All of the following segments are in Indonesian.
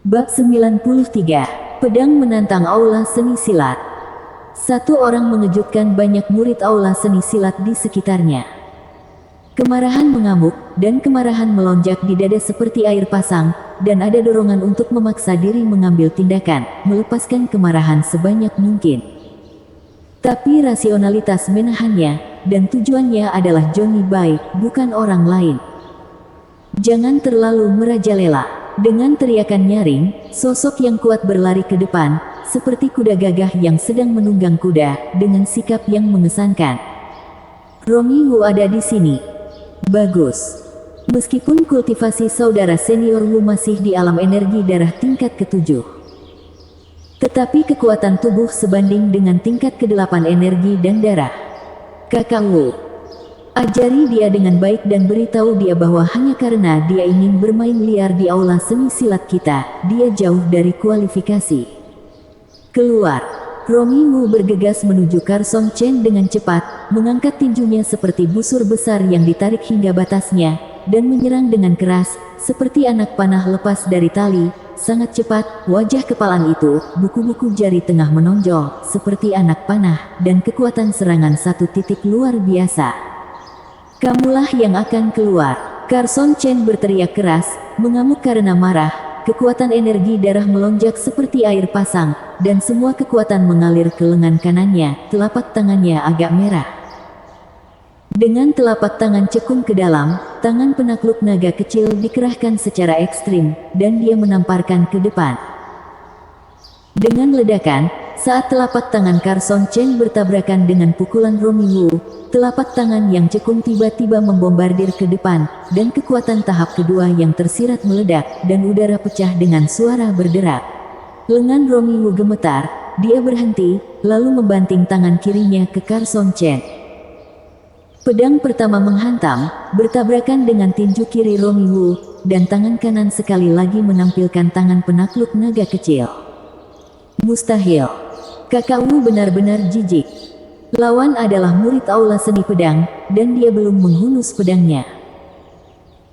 Bab 93. Pedang menantang aula seni silat. Satu orang mengejutkan banyak murid aula seni silat di sekitarnya. Kemarahan mengamuk, dan kemarahan melonjak di dada seperti air pasang, dan ada dorongan untuk memaksa diri mengambil tindakan, melepaskan kemarahan sebanyak mungkin. Tapi rasionalitas menahannya, dan tujuannya adalah Johnny Bai, bukan orang lain. Jangan terlalu merajalela. Dengan teriakan nyaring, sosok yang kuat berlari ke depan, seperti kuda gagah yang sedang menunggang kuda, dengan sikap yang mengesankan. Romi Wu ada di sini. Bagus. Meskipun kultivasi saudara senior Wu masih di alam energi darah tingkat ke-7. Tetapi kekuatan tubuh sebanding dengan tingkat ke-8 energi dan darah. Kakak Wu, ajari dia dengan baik dan beritahu dia bahwa hanya karena dia ingin bermain liar di aula seni silat kita, dia jauh dari kualifikasi. Keluar. Romi Wu bergegas menuju Carson Chen dengan cepat, mengangkat tinjunya seperti busur besar yang ditarik hingga batasnya, dan menyerang dengan keras, seperti anak panah lepas dari tali. Sangat cepat, wajah kepalan itu, buku-buku jari tengah menonjol, seperti anak panah, dan kekuatan serangan satu titik luar biasa. Kamulah yang akan keluar. Carson Chen berteriak keras, mengamuk karena marah. Kekuatan energi darah melonjak seperti air pasang, dan semua kekuatan mengalir ke lengan kanannya. Telapak tangannya agak merah. Dengan telapak tangan cekung ke dalam, tangan penakluk naga kecil dikerahkan secara ekstrim, dan dia menamparkan ke depan. Dengan ledakan, saat telapak tangan Carson Chen bertabrakan dengan pukulan Romi Wu, telapak tangan yang cekung tiba-tiba membombardir ke depan, dan kekuatan tahap kedua yang tersirat meledak, dan udara pecah dengan suara berderak. Lengan Romi Wu gemetar, dia berhenti, lalu membanting tangan kirinya ke Carson Chen. Pedang pertama menghantam, bertabrakan dengan tinju kiri Romi Wu, dan tangan kanan sekali lagi menampilkan tangan penakluk naga kecil. Mustahil. Kakak Wu benar-benar jijik. Lawan adalah murid aula seni pedang, dan dia belum menghunus pedangnya.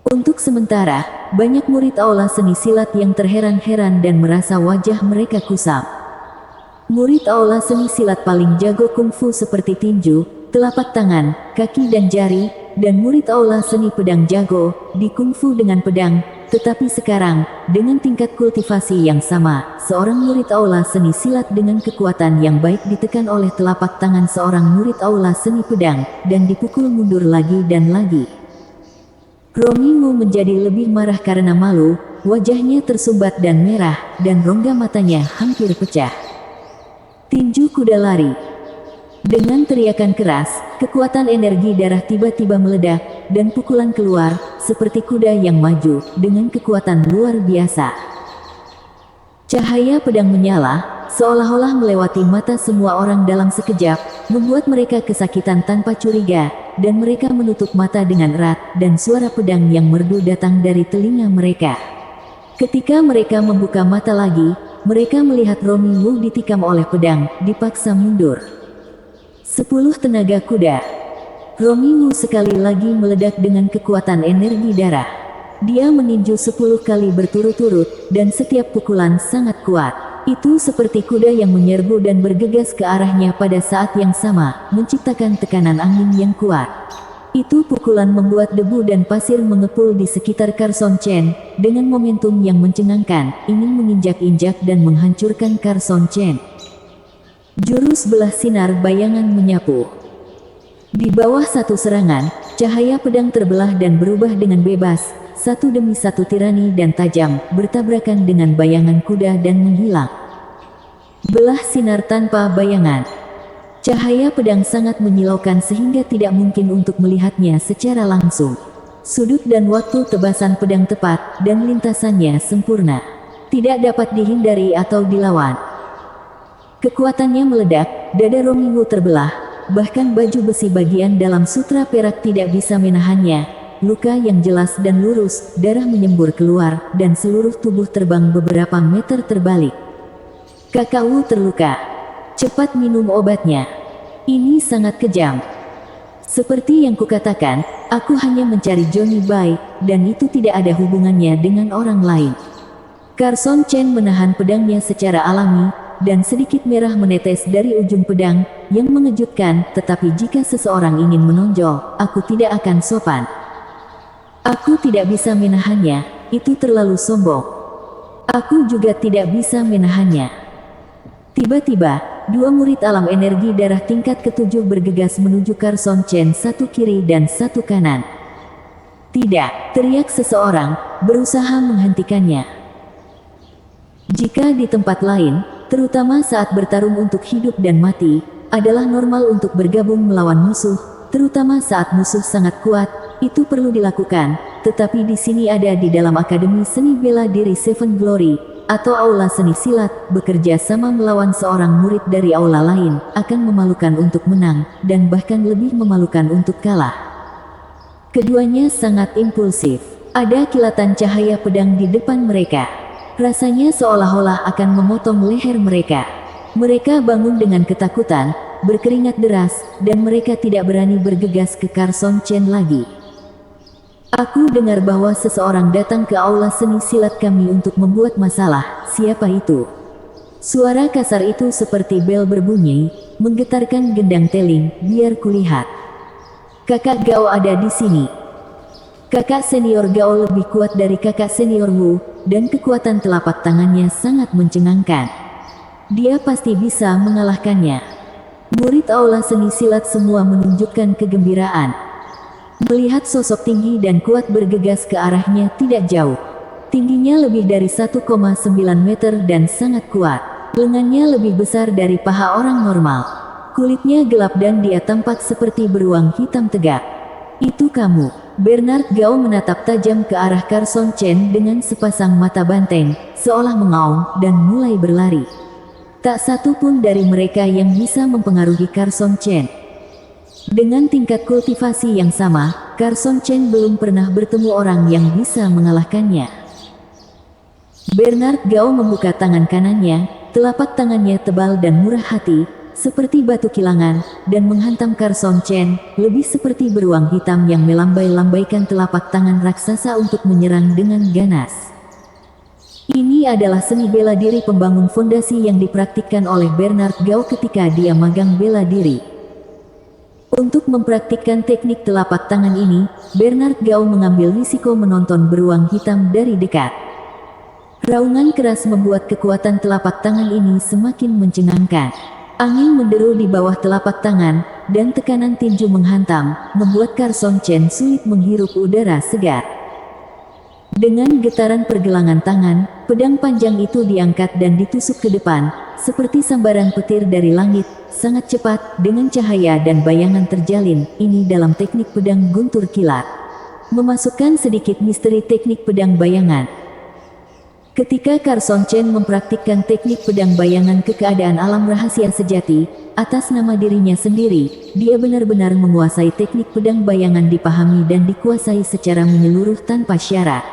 Untuk sementara, banyak murid aula seni silat yang terheran-heran dan merasa wajah mereka kusam. Murid aula seni silat paling jago kungfu seperti tinju, telapak tangan, kaki dan jari, dan murid aula seni pedang jago di kungfu dengan pedang. Tetapi sekarang, dengan tingkat kultivasi yang sama, seorang murid aula seni silat dengan kekuatan yang baik ditekan oleh telapak tangan seorang murid aula seni pedang, dan dipukul mundur lagi dan lagi. Romi Wu menjadi lebih marah karena malu, wajahnya tersumbat dan merah, dan rongga matanya hampir pecah. Tinju kuda lari. Dengan teriakan keras, kekuatan energi darah tiba-tiba meledak, dan pukulan keluar, seperti kuda yang maju, dengan kekuatan luar biasa. Cahaya pedang menyala, seolah-olah melewati mata semua orang dalam sekejap, membuat mereka kesakitan tanpa curiga, dan mereka menutup mata dengan erat, dan suara pedang yang merdu datang dari telinga mereka. Ketika mereka membuka mata lagi, mereka melihat Romi Wu ditikam oleh pedang, dipaksa mundur. 10 tenaga kuda. Romi Wu sekali lagi meledak dengan kekuatan energi darah. Dia meninju 10 kali berturut-turut, dan setiap pukulan sangat kuat. Itu seperti kuda yang menyerbu dan bergegas ke arahnya pada saat yang sama, menciptakan tekanan angin yang kuat. Itu pukulan membuat debu dan pasir mengepul di sekitar Carson Chen, dengan momentum yang mencengangkan, ingin menginjak-injak dan menghancurkan Carson Chen. Jurus belah sinar bayangan menyapu. Di bawah satu serangan, cahaya pedang terbelah dan berubah dengan bebas, satu demi satu tirani dan tajam, bertabrakan dengan bayangan kuda dan menghilang. Belah sinar tanpa bayangan. Cahaya pedang sangat menyilaukan sehingga tidak mungkin untuk melihatnya secara langsung. Sudut dan waktu tebasan pedang tepat, dan lintasannya sempurna. Tidak dapat dihindari atau dilawan. Kekuatannya meledak, dada Romi Wu terbelah, bahkan baju besi bagian dalam sutra perak tidak bisa menahannya. Luka yang jelas dan lurus, darah menyembur keluar, dan seluruh tubuh terbang beberapa meter terbalik. Kakak Wu terluka. Cepat minum obatnya. Ini sangat kejam. Seperti yang kukatakan, aku hanya mencari Johnny Bai, dan itu tidak ada hubungannya dengan orang lain. Carson Chen menahan pedangnya secara alami, dan sedikit merah menetes dari ujung pedang, yang mengejutkan, tetapi jika seseorang ingin menonjol, aku tidak akan sopan. Aku tidak bisa menahannya, itu terlalu sombong. Aku juga tidak bisa menahannya. Tiba-tiba, dua murid alam energi darah tingkat ke-7 bergegas menuju Carson Chen, satu kiri dan satu kanan. Tidak, teriak seseorang, berusaha menghentikannya. Jika di tempat lain, terutama saat bertarung untuk hidup dan mati, adalah normal untuk bergabung melawan musuh, terutama saat musuh sangat kuat, itu perlu dilakukan, tetapi di sini ada di dalam Akademi Seni Bela Diri Seven Glory, atau Aula Seni Silat, bekerja sama melawan seorang murid dari aula lain, akan memalukan untuk menang, dan bahkan lebih memalukan untuk kalah. Keduanya sangat impulsif. Ada kilatan cahaya pedang di depan mereka. Rasanya seolah-olah akan memotong leher mereka. Mereka bangun dengan ketakutan, berkeringat deras, dan mereka tidak berani bergegas ke Carson Chen lagi. Aku dengar bahwa seseorang datang ke aula seni silat kami untuk membuat masalah. Siapa itu? Suara kasar itu seperti bel berbunyi, menggetarkan gendang teling. Biar kulihat. Kakak Gao ada di sini. Kakak senior Gao lebih kuat dari kakak senior Wu, dan kekuatan telapak tangannya sangat mencengangkan. Dia pasti bisa mengalahkannya. Murid aula seni silat semua menunjukkan kegembiraan. Melihat sosok tinggi dan kuat bergegas ke arahnya tidak jauh. Tingginya lebih dari 1,9 meter dan sangat kuat. Lengannya lebih besar dari paha orang normal. Kulitnya gelap dan dia tampak seperti beruang hitam tegak. Itu kamu. Bernard Gao menatap tajam ke arah Carson Chen dengan sepasang mata banteng, seolah mengaum, dan mulai berlari. Tak satu pun dari mereka yang bisa mempengaruhi Carson Chen. Dengan tingkat kultivasi yang sama, Carson Chen belum pernah bertemu orang yang bisa mengalahkannya. Bernard Gao membuka tangan kanannya, telapak tangannya tebal dan murah hati, seperti batu kilangan, dan menghantam Carson Chen, lebih seperti beruang hitam yang melambai-lambaikan telapak tangan raksasa untuk menyerang dengan ganas. Ini adalah seni bela diri pembangun fondasi yang dipraktikkan oleh Bernard Gao ketika dia magang bela diri. Untuk mempraktikkan teknik telapak tangan ini, Bernard Gao mengambil risiko menonton beruang hitam dari dekat. Raungan keras membuat kekuatan telapak tangan ini semakin mencengangkan. Angin menderu di bawah telapak tangan, dan tekanan tinju menghantam, membuat Carson Chen sulit menghirup udara segar. Dengan getaran pergelangan tangan, pedang panjang itu diangkat dan ditusuk ke depan, seperti sambaran petir dari langit, sangat cepat, dengan cahaya dan bayangan terjalin. Ini dalam teknik pedang guntur kilat. Memasukkan sedikit misteri teknik pedang bayangan. Ketika Carson Chen mempraktikkan teknik pedang bayangan ke keadaan alam rahasia sejati, atas nama dirinya sendiri, dia benar-benar menguasai teknik pedang bayangan dipahami dan dikuasai secara menyeluruh tanpa syarat.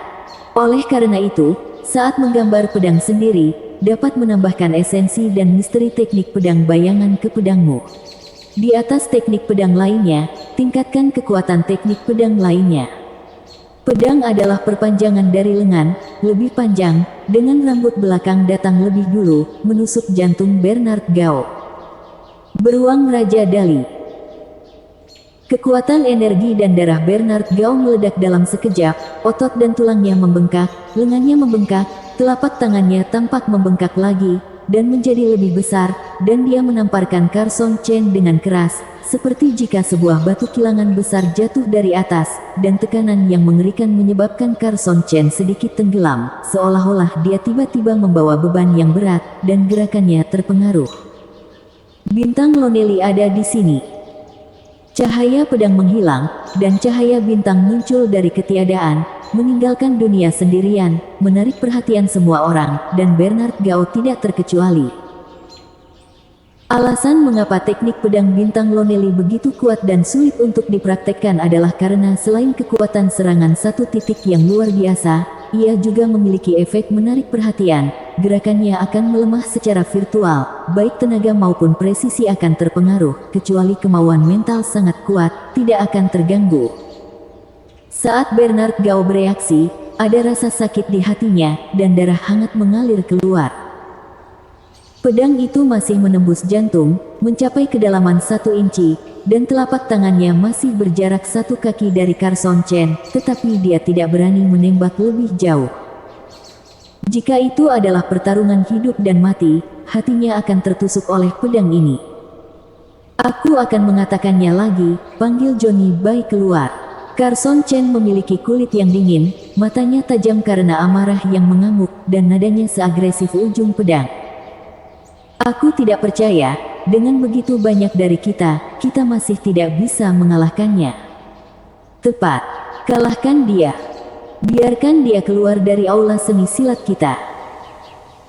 Oleh karena itu, saat menggambar pedang sendiri, dapat menambahkan esensi dan misteri teknik pedang bayangan ke pedangmu. Di atas teknik pedang lainnya, tingkatkan kekuatan teknik pedang lainnya. Pedang adalah perpanjangan dari lengan, lebih panjang, dengan rambut belakang datang lebih dulu, menusuk jantung Bernard Gao. Beruang Raja Dali. Kekuatan energi dan darah Bernard Gao meledak dalam sekejap, otot dan tulangnya membengkak, lengannya membengkak, telapak tangannya tampak membengkak lagi, dan menjadi lebih besar, dan dia menamparkan Carson Chen dengan keras, seperti jika sebuah batu kilangan besar jatuh dari atas, dan tekanan yang mengerikan menyebabkan Carson Chen sedikit tenggelam, seolah-olah dia tiba-tiba membawa beban yang berat, dan gerakannya terpengaruh. Bintang Lonely ada di sini. Cahaya pedang menghilang, dan cahaya bintang muncul dari ketiadaan, meninggalkan dunia sendirian, menarik perhatian semua orang, dan Bernard Gao tidak terkecuali. Alasan mengapa teknik pedang bintang Lonely begitu kuat dan sulit untuk dipraktekkan adalah karena selain kekuatan serangan satu titik yang luar biasa, ia juga memiliki efek menarik perhatian. Gerakannya akan melemah secara virtual, baik tenaga maupun presisi akan terpengaruh, kecuali kemauan mental sangat kuat, tidak akan terganggu. Saat Bernard Gao bereaksi, ada rasa sakit di hatinya, dan darah hangat mengalir keluar. Pedang itu masih menembus jantung, mencapai kedalaman 1 inci, dan telapak tangannya masih berjarak 1 kaki dari Carson Chen, tetapi dia tidak berani menembak lebih jauh. Jika itu adalah pertarungan hidup dan mati, hatinya akan tertusuk oleh pedang ini. Aku akan mengatakannya lagi, panggil Johnny Bai keluar. Carson Chen memiliki kulit yang dingin, matanya tajam karena amarah yang mengamuk, dan nadanya seagresif ujung pedang. Aku tidak percaya, dengan begitu banyak dari kita masih tidak bisa mengalahkannya. Tepat, kalahkan dia. Biarkan dia keluar dari aula seni silat kita.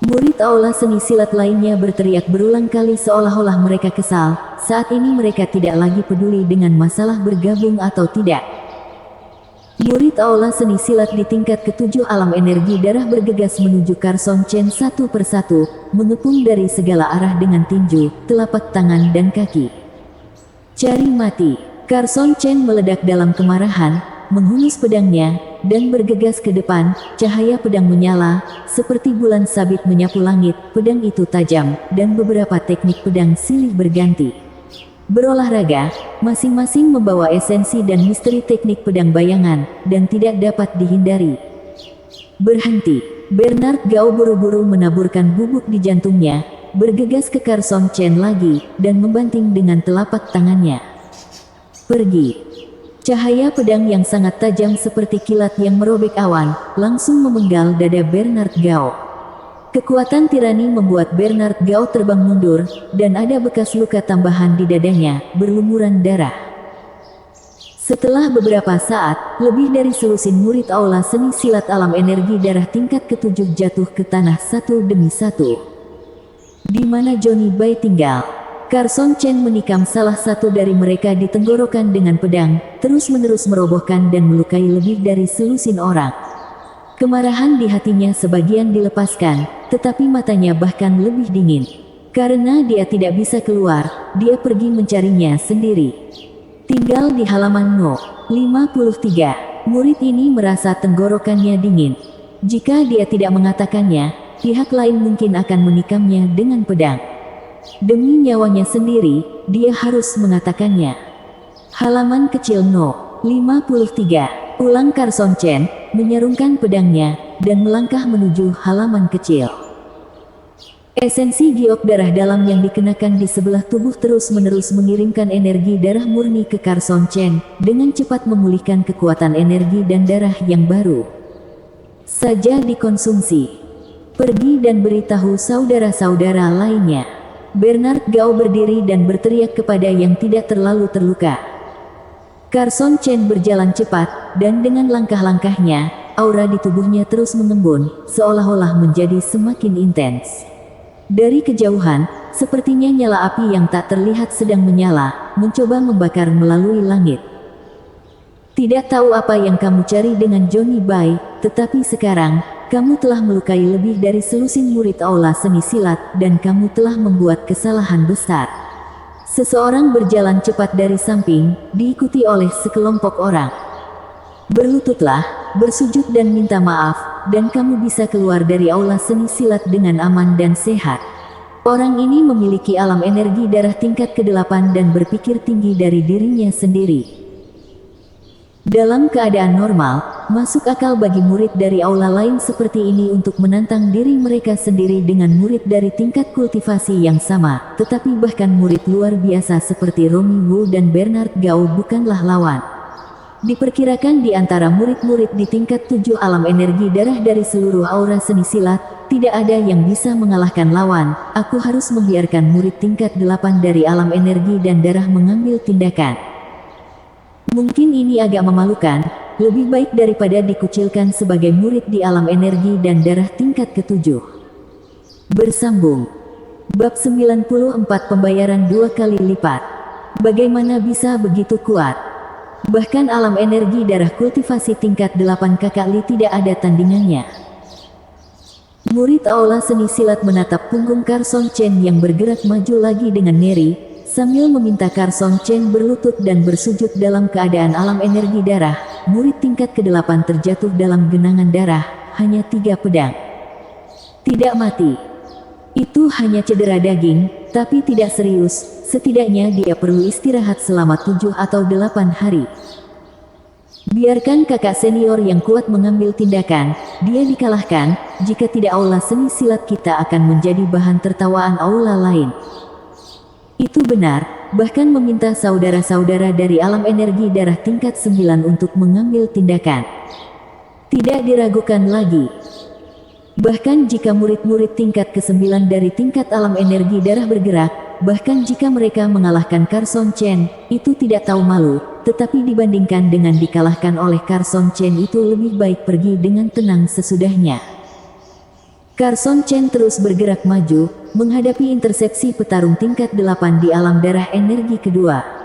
Murid aula seni silat lainnya berteriak berulang kali seolah-olah mereka kesal. Saat ini mereka tidak lagi peduli dengan masalah bergabung atau tidak. Murid aula seni silat di tingkat ke-7 alam energi darah bergegas menuju Carson Chen satu persatu, mengepung dari segala arah dengan tinju, telapak tangan dan kaki. Cari mati. Carson Chen meledak dalam kemarahan, menghunus pedangnya, dan bergegas ke depan. Cahaya pedang menyala, seperti bulan sabit menyapu langit. Pedang itu tajam, dan beberapa teknik pedang silih berganti. Berolahraga, masing-masing membawa esensi dan misteri teknik pedang bayangan, dan tidak dapat dihindari. Berhenti. Bernard Gao buru-buru menaburkan bubuk di jantungnya, bergegas ke Carson Chen lagi, dan membanting dengan telapak tangannya. Pergi. Cahaya pedang yang sangat tajam seperti kilat yang merobek awan, langsung memenggal dada Bernard Gao. Kekuatan tirani membuat Bernard Gao terbang mundur, dan ada bekas luka tambahan di dadanya, berlumuran darah. Setelah beberapa saat, lebih dari selusin murid aula seni silat alam energi darah tingkat ke-7 jatuh ke tanah satu demi satu. Di mana Johnny Bai tinggal? Carson Chen menikam salah satu dari mereka di tenggorokan dengan pedang, terus-menerus merobohkan dan melukai lebih dari selusin orang. Kemarahan di hatinya sebagian dilepaskan, tetapi matanya bahkan lebih dingin. Karena dia tidak bisa keluar, dia pergi mencarinya sendiri. Tinggal di halaman No. 53, murid ini merasa tenggorokannya dingin. Jika dia tidak mengatakannya, pihak lain mungkin akan menikamnya dengan pedang. Demi nyawanya sendiri, dia harus mengatakannya. Halaman kecil No. 53, ulang Carson Chen, menyarungkan pedangnya, dan melangkah menuju halaman kecil. Esensi giok darah dalam yang dikenakan di sebelah tubuh terus-menerus mengirimkan energi darah murni ke Carson Chen, dengan cepat memulihkan kekuatan energi dan darah yang baru saja dikonsumsi. Pergi dan beritahu saudara-saudara lainnya. Bernard Gao berdiri dan berteriak kepada yang tidak terlalu terluka. Carson Chen berjalan cepat, dan dengan langkah-langkahnya, aura di tubuhnya terus mengembun, seolah-olah menjadi semakin intens. Dari kejauhan, sepertinya nyala api yang tak terlihat sedang menyala, mencoba membakar melalui langit. Tidak tahu apa yang kamu cari dengan Johnny Bai, tetapi sekarang, kamu telah melukai lebih dari selusin murid aula seni silat, dan kamu telah membuat kesalahan besar. Seseorang berjalan cepat dari samping, diikuti oleh sekelompok orang. Berlututlah, bersujud dan minta maaf, dan kamu bisa keluar dari aula seni silat dengan aman dan sehat. Orang ini memiliki alam energi darah tingkat ke-8 dan berpikir tinggi dari dirinya sendiri. Dalam keadaan normal, masuk akal bagi murid dari aula lain seperti ini untuk menantang diri mereka sendiri dengan murid dari tingkat kultivasi yang sama, tetapi bahkan murid luar biasa seperti Romy Wu dan Bernard Gao bukanlah lawan. Diperkirakan di antara murid-murid di tingkat 7 alam energi darah dari seluruh aura seni silat, tidak ada yang bisa mengalahkan lawan. Aku harus membiarkan murid tingkat 8 dari alam energi dan darah mengambil tindakan. Mungkin ini agak memalukan, lebih baik daripada dikucilkan sebagai murid di alam energi dan darah tingkat ke-7. Bersambung. Bab 94 Pembayaran 2 kali lipat. Bagaimana bisa begitu kuat? Bahkan alam energi darah kultivasi tingkat 8 kakak Li tidak ada tandingannya. Murid aula seni silat menatap punggung Carson Chen yang bergerak maju lagi dengan ngeri, sambil meminta Carson Chen berlutut dan bersujud dalam keadaan alam energi darah, murid tingkat ke-8 terjatuh dalam genangan darah, hanya 3 pedang. Tidak mati. Itu hanya cedera daging, tapi tidak serius, setidaknya dia perlu istirahat selama 7 atau 8 hari. Biarkan kakak senior yang kuat mengambil tindakan, dia dikalahkan, jika tidak aula seni silat kita akan menjadi bahan tertawaan aula lain. Itu benar, bahkan meminta saudara-saudara dari alam energi darah tingkat 9 untuk mengambil tindakan. Tidak diragukan lagi. Bahkan jika murid-murid tingkat ke-9 dari tingkat alam energi darah bergerak, bahkan jika mereka mengalahkan Carson Chen, itu tidak tahu malu, tetapi dibandingkan dengan dikalahkan oleh Carson Chen itu lebih baik pergi dengan tenang sesudahnya. Carson Chen terus bergerak maju, menghadapi intersepsi petarung tingkat 8 di alam darah energi kedua.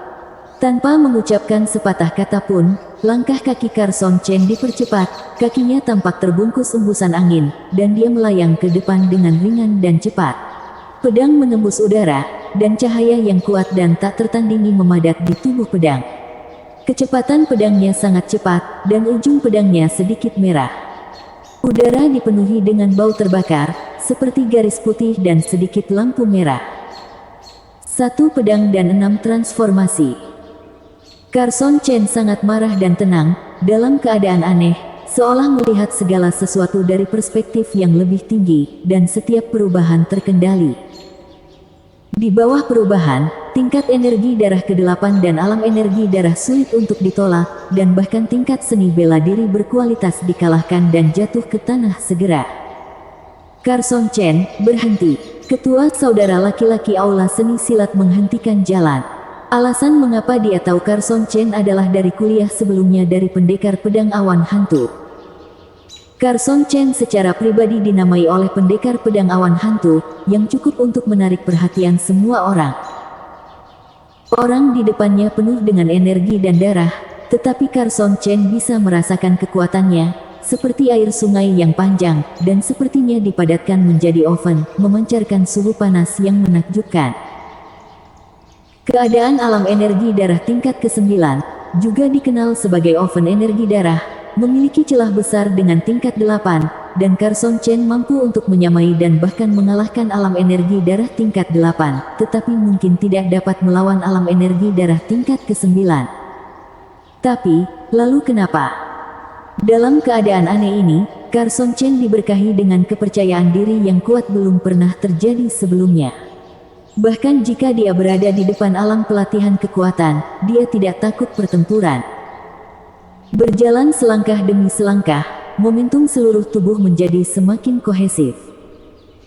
Tanpa mengucapkan sepatah kata pun, langkah kaki Carson Chen dipercepat, kakinya tampak terbungkus embusan angin, dan dia melayang ke depan dengan ringan dan cepat. Pedang menembus udara, dan cahaya yang kuat dan tak tertandingi memadat di tubuh pedang. Kecepatan pedangnya sangat cepat, dan ujung pedangnya sedikit merah. Udara dipenuhi dengan bau terbakar, seperti garis putih dan sedikit lampu merah. 1 pedang dan 6 transformasi. Carson Chen sangat marah dan tenang, dalam keadaan aneh, seolah melihat segala sesuatu dari perspektif yang lebih tinggi, dan setiap perubahan terkendali. Di bawah perubahan, tingkat energi darah ke-8 dan alam energi darah sulit untuk ditolak, dan bahkan tingkat seni bela diri berkualitas dikalahkan dan jatuh ke tanah segera. Carson Chen, berhenti. Ketua saudara laki-laki aula seni silat menghentikan jalan. Alasan mengapa dia tahu Carson Chen adalah dari kuliah sebelumnya dari pendekar pedang awan hantu. Carson Chen secara pribadi dinamai oleh pendekar pedang awan hantu, yang cukup untuk menarik perhatian semua orang. Orang di depannya penuh dengan energi dan darah, tetapi Carson Chen bisa merasakan kekuatannya, seperti air sungai yang panjang, dan sepertinya dipadatkan menjadi oven, memancarkan suhu panas yang menakjubkan. Keadaan alam energi darah tingkat ke-9, juga dikenal sebagai oven energi darah, memiliki celah besar dengan tingkat 8, dan Carson Chen mampu untuk menyamai dan bahkan mengalahkan alam energi darah tingkat 8, tetapi mungkin tidak dapat melawan alam energi darah tingkat ke-9. Tapi, lalu kenapa? Dalam keadaan aneh ini, Carson Chen diberkahi dengan kepercayaan diri yang kuat belum pernah terjadi sebelumnya. Bahkan jika dia berada di depan alam pelatihan kekuatan, dia tidak takut pertempuran. Berjalan selangkah demi selangkah, momentum seluruh tubuh menjadi semakin kohesif.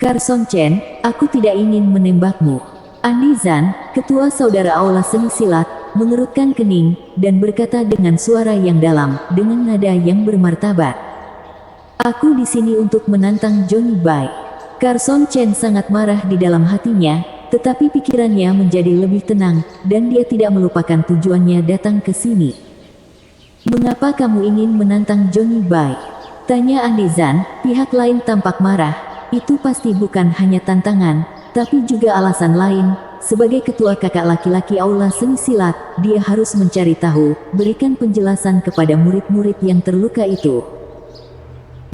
Carson Chen, aku tidak ingin menembakmu. Andi Zan, ketua saudara aula seni silat, mengerutkan kening, dan berkata dengan suara yang dalam, dengan nada yang bermartabat. Aku di sini untuk menantang Johnny Bai. Carson Chen sangat marah di dalam hatinya, tetapi pikirannya menjadi lebih tenang, dan dia tidak melupakan tujuannya datang ke sini. Mengapa kamu ingin menantang Johnny Bai? Tanya Andi Zan, pihak lain tampak marah. Itu pasti bukan hanya tantangan, tapi juga alasan lain. Sebagai ketua kakak laki-laki aula seni silat, dia harus mencari tahu, berikan penjelasan kepada murid-murid yang terluka itu.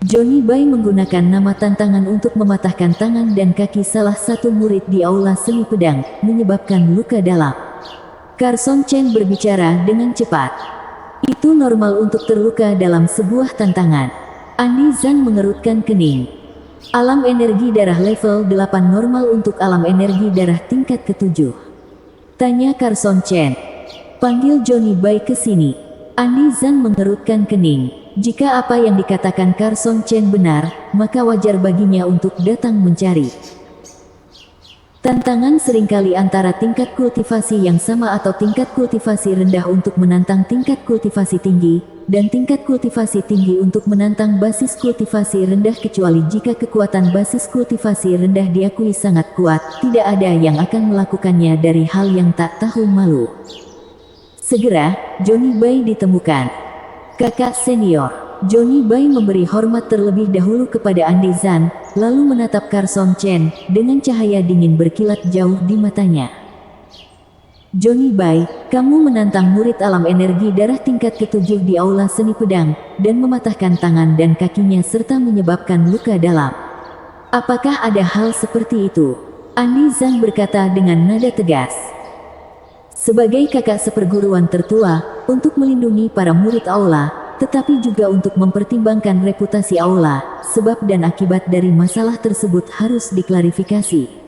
Johnny Bai menggunakan nama tantangan untuk mematahkan tangan dan kaki salah satu murid di aula seni pedang, menyebabkan luka dalam. Carson Chen berbicara dengan cepat. Itu normal untuk terluka dalam sebuah tantangan. Andi Zan mengerutkan kening. Alam energi darah level 8 normal untuk alam energi darah tingkat ke-7. Tanya Carson Chen. Panggil Johnny Bai ke sini. Andi Zan mengerutkan kening. Jika apa yang dikatakan Carson Chen benar, maka wajar baginya untuk datang mencari. Tantangan seringkali antara tingkat kultivasi yang sama atau tingkat kultivasi rendah untuk menantang tingkat kultivasi tinggi, dan tingkat kultivasi tinggi untuk menantang basis kultivasi rendah kecuali jika kekuatan basis kultivasi rendah diakui sangat kuat, tidak ada yang akan melakukannya dari hal yang tak tahu malu. Segera, Johnny Bai ditemukan. Kakak senior, Johnny Bai memberi hormat terlebih dahulu kepada Andi Zan, lalu menatap Carson Chen, dengan cahaya dingin berkilat jauh di matanya. Johnny Bai, kamu menantang murid alam energi darah tingkat ke-7 di aula seni pedang, dan mematahkan tangan dan kakinya serta menyebabkan luka dalam. Apakah ada hal seperti itu? Andi Zhang berkata dengan nada tegas. Sebagai kakak seperguruan tertua, untuk melindungi para murid aula, tetapi juga untuk mempertimbangkan reputasi aula, sebab dan akibat dari masalah tersebut harus diklarifikasi.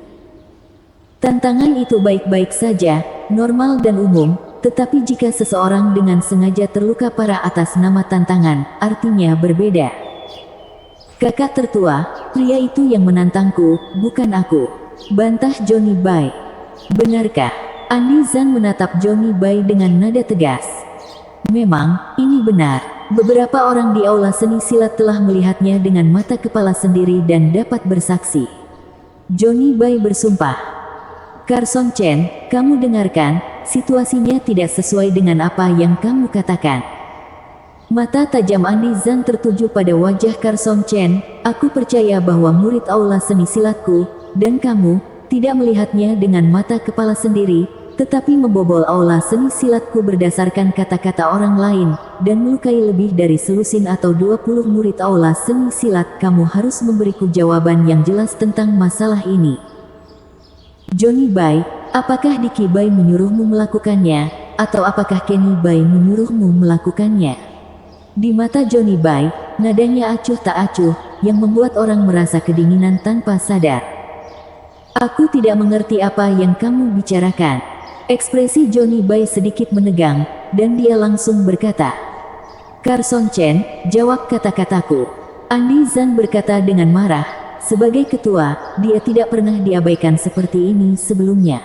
Tantangan itu baik-baik saja, normal dan umum, tetapi jika seseorang dengan sengaja terluka parah atas nama tantangan, artinya berbeda. Kakak tertua, pria itu yang menantangku, bukan aku, bantah Johnny Bai. Benarkah? Andi Zhang menatap Johnny Bai dengan nada tegas. Memang, ini benar. Beberapa orang di aula seni silat telah melihatnya dengan mata kepala sendiri dan dapat bersaksi. Johnny Bai bersumpah. Carson Chen, kamu dengarkan, situasinya tidak sesuai dengan apa yang kamu katakan. Mata tajam Andi Zhang tertuju pada wajah Carson Chen. Aku percaya bahwa murid aula seni silatku, dan kamu, tidak melihatnya dengan mata kepala sendiri, tetapi membobol aula seni silatku berdasarkan kata-kata orang lain, dan melukai lebih dari selusin atau 20 murid aula seni silat. Kamu harus memberiku jawaban yang jelas tentang masalah ini. Johnny Bai, apakah Dicky Bai menyuruhmu melakukannya, atau apakah Kenny Bai menyuruhmu melakukannya? Di mata Johnny Bai, nadanya acuh tak acuh, yang membuat orang merasa kedinginan tanpa sadar. Aku tidak mengerti apa yang kamu bicarakan. Ekspresi Johnny Bai sedikit menegang, dan dia langsung berkata, Carson Chen, jawab kata-kataku. Andi Zhang berkata dengan marah. Sebagai ketua, dia tidak pernah diabaikan seperti ini sebelumnya.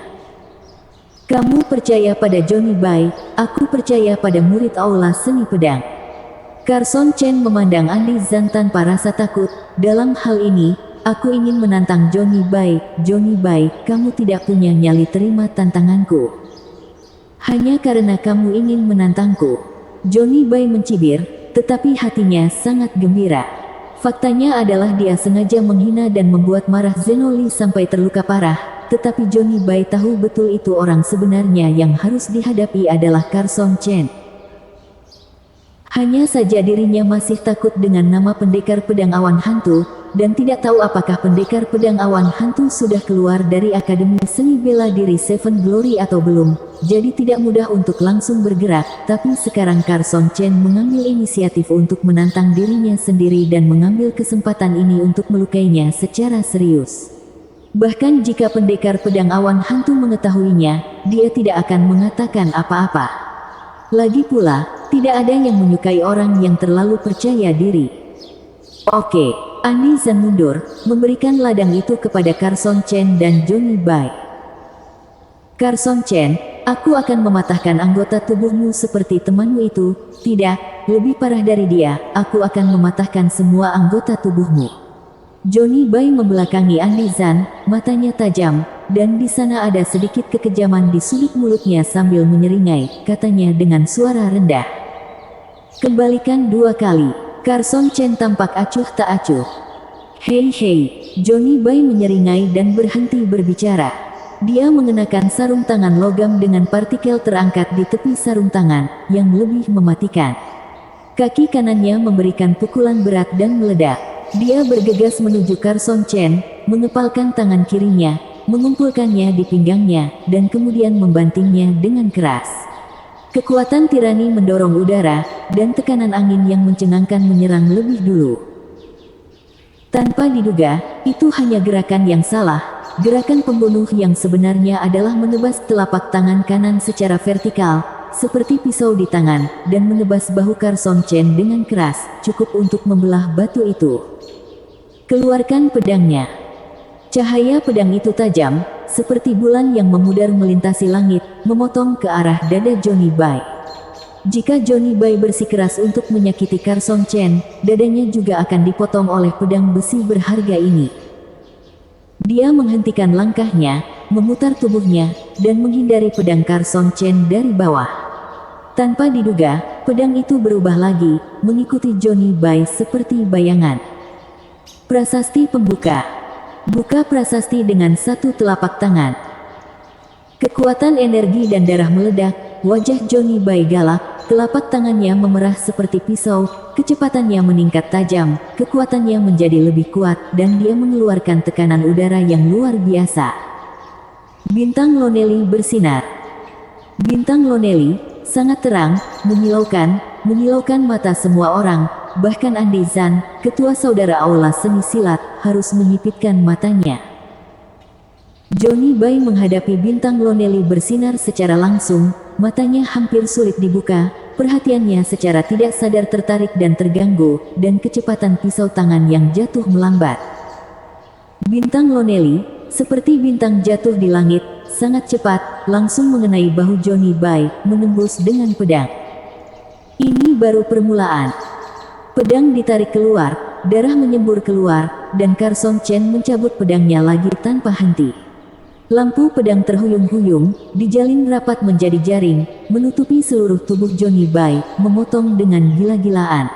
Kamu percaya pada Johnny Bai, aku percaya pada murid aula seni pedang. Carson Chen memandang Andi Zhang tanpa rasa takut. Dalam hal ini, aku ingin menantang Johnny Bai. Johnny Bai, kamu tidak punya nyali terima tantanganku. Hanya karena kamu ingin menantangku. Johnny Bai mencibir, tetapi hatinya sangat gembira. Faktanya adalah dia sengaja menghina dan membuat marah Zheno Li sampai terluka parah, tetapi Johnny Bai tahu betul itu orang sebenarnya yang harus dihadapi adalah Carson Chen. Hanya saja dirinya masih takut dengan nama pendekar pedang awan hantu, dan tidak tahu apakah pendekar pedang awan hantu sudah keluar dari Akademi Seni Bela Diri Seven Glory atau belum, jadi tidak mudah untuk langsung bergerak, tapi sekarang Carson Chen mengambil inisiatif untuk menantang dirinya sendiri dan mengambil kesempatan ini untuk melukainya secara serius. Bahkan jika pendekar pedang awan hantu mengetahuinya, dia tidak akan mengatakan apa-apa. Lagi pula, tidak ada yang menyukai orang yang terlalu percaya diri. Oke, Andi Zhang mundur, memberikan ladang itu kepada Carson Chen dan Johnny Bai. Carson Chen, aku akan mematahkan anggota tubuhmu seperti temanmu itu. Tidak, lebih parah dari dia, aku akan mematahkan semua anggota tubuhmu. Johnny Bai membelakangi Andi Zhang, matanya tajam, dan di sana ada sedikit kekejaman di sudut mulutnya sambil menyeringai, katanya dengan suara rendah. Kembalikan 2 kali. Carson Chen tampak acuh tak acuh. Hei hei, Johnny Bai menyeringai dan berhenti berbicara. Dia mengenakan sarung tangan logam dengan partikel terangkat di tepi sarung tangan, yang lebih mematikan. Kaki kanannya memberikan pukulan berat dan meledak. Dia bergegas menuju Carson Chen, mengepalkan tangan kirinya, mengumpulkannya di pinggangnya, dan kemudian membantingnya dengan keras. Kekuatan tirani mendorong udara, dan tekanan angin yang mencengangkan menyerang lebih dulu. Tanpa diduga, itu hanya gerakan yang salah. Gerakan pembunuh yang sebenarnya adalah menebas telapak tangan kanan secara vertikal, seperti pisau di tangan, dan menebas bahu Carson Chen dengan keras, cukup untuk membelah batu itu. Keluarkan pedangnya. Cahaya pedang itu tajam, seperti bulan yang memudar melintasi langit, memotong ke arah dada Johnny Bai. Jika Johnny Bai bersikeras untuk menyakiti Carson Chen, dadanya juga akan dipotong oleh pedang besi berharga ini. Dia menghentikan langkahnya, memutar tubuhnya, dan menghindari pedang Carson Chen dari bawah. Tanpa diduga, pedang itu berubah lagi, mengikuti Johnny Bai seperti bayangan. Prasasti pembuka. Buka prasasti dengan satu telapak tangan. Kekuatan energi dan darah meledak, wajah Johnny Bai galak, telapak tangannya memerah seperti pisau, kecepatannya meningkat tajam, kekuatannya menjadi lebih kuat, dan dia mengeluarkan tekanan udara yang luar biasa. Bintang Lonely bersinar. Bintang Lonely sangat terang, menyilaukan mata semua orang, bahkan Andi Zan, ketua saudara Aula Seni Silat, harus menyipitkan matanya. Johnny Bai menghadapi bintang Lonely bersinar secara langsung, matanya hampir sulit dibuka, perhatiannya secara tidak sadar tertarik dan terganggu, dan kecepatan pisau tangan yang jatuh melambat. Bintang Lonely, seperti bintang jatuh di langit, sangat cepat, langsung mengenai bahu Johnny Bai, menembus dengan pedang. Ini baru permulaan. Pedang ditarik keluar, darah menyembur keluar, dan Carson Chen mencabut pedangnya lagi tanpa henti. Lampu pedang terhuyung-huyung, dijalin rapat menjadi jaring, menutupi seluruh tubuh Johnny Bai, memotong dengan gila-gilaan.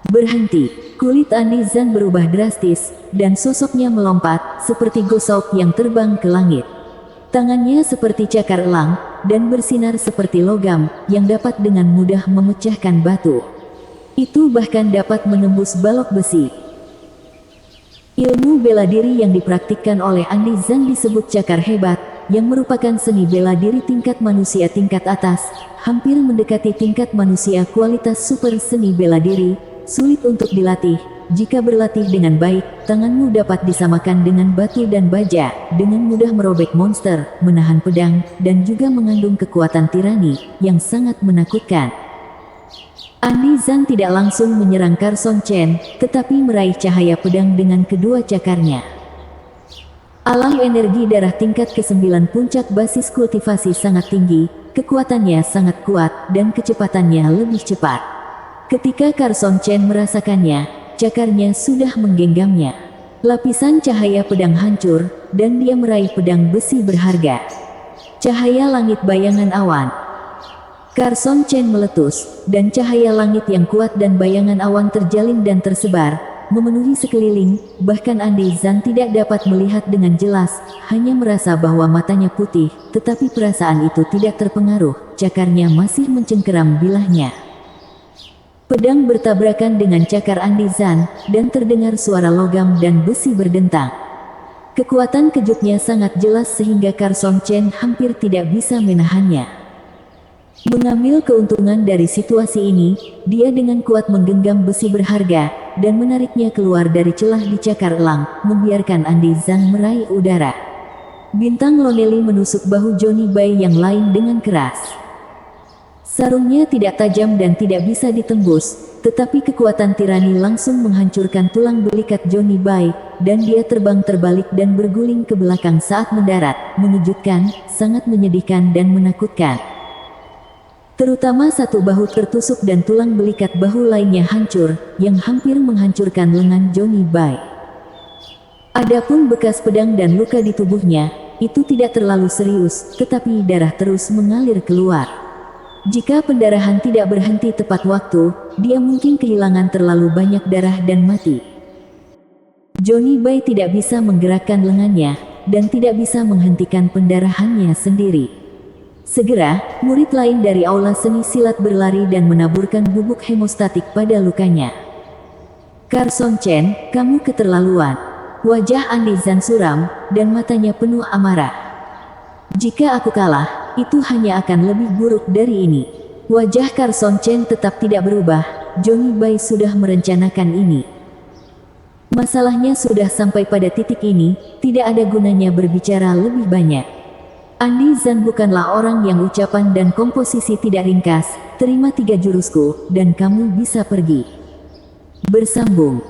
Berhenti, kulit Andi Zan berubah drastis, dan sosoknya melompat, seperti gosok yang terbang ke langit. Tangannya seperti cakar elang, dan bersinar seperti logam, yang dapat dengan mudah memecahkan batu. Itu bahkan dapat menembus balok besi. Ilmu bela diri yang dipraktikkan oleh Andi Zan disebut cakar hebat, yang merupakan seni bela diri tingkat manusia tingkat atas, hampir mendekati tingkat manusia kualitas super seni bela diri, sulit untuk dilatih. Jika berlatih dengan baik, tanganmu dapat disamakan dengan batu dan baja, dengan mudah merobek monster, menahan pedang, dan juga mengandung kekuatan tirani, yang sangat menakutkan. Andi Zan tidak langsung menyerang Carson Chen, tetapi meraih cahaya pedang dengan kedua cakarnya. Alam energi darah tingkat ke-9 puncak basis kultivasi sangat tinggi, kekuatannya sangat kuat, dan kecepatannya lebih cepat. Ketika Carson Chen merasakannya, cakarnya sudah menggenggamnya. Lapisan cahaya pedang hancur, dan dia meraih pedang besi berharga. Cahaya langit bayangan awan. Carson Chen meletus, dan cahaya langit yang kuat dan bayangan awan terjalin dan tersebar, memenuhi sekeliling, bahkan Andi Zan tidak dapat melihat dengan jelas, hanya merasa bahwa matanya putih, tetapi perasaan itu tidak terpengaruh, cakarnya masih mencengkeram bilahnya. Pedang bertabrakan dengan cakar Andi Zan, dan terdengar suara logam dan besi berdentang. Kekuatan kejutnya sangat jelas sehingga Carson Chen hampir tidak bisa menahannya. Mengambil keuntungan dari situasi ini, dia dengan kuat menggenggam besi berharga, dan menariknya keluar dari celah di cakar elang, membiarkan Andi Zan meraih udara. Bintang Lonely menusuk bahu Johnny Bai yang lain dengan keras. Sarungnya tidak tajam dan tidak bisa ditembus, tetapi kekuatan tirani langsung menghancurkan tulang belikat Johnny Bai, dan dia terbang terbalik dan berguling ke belakang saat mendarat, mengejutkan, sangat menyedihkan dan menakutkan. Terutama satu bahu tertusuk dan tulang belikat bahu lainnya hancur, yang hampir menghancurkan lengan Johnny Bai. Adapun bekas pedang dan luka di tubuhnya, itu tidak terlalu serius, tetapi darah terus mengalir keluar. Jika pendarahan tidak berhenti tepat waktu, dia mungkin kehilangan terlalu banyak darah dan mati. Johnny Bai tidak bisa menggerakkan lengannya, dan tidak bisa menghentikan pendarahannya sendiri. Segera, murid lain dari Aula Seni Silat berlari dan menaburkan bubuk hemostatik pada lukanya. Carson Chen, kamu keterlaluan. Wajah Andi Zan suram, dan matanya penuh amarah. Jika aku kalah, itu hanya akan lebih buruk dari ini. Wajah Carson Chen tetap tidak berubah, Johnny Bai sudah merencanakan ini. Masalahnya sudah sampai pada titik ini, tidak ada gunanya berbicara lebih banyak. Andi Zan bukanlah orang yang ucapan dan komposisi tidak ringkas, terima 3 jurusku, dan kamu bisa pergi. Bersambung.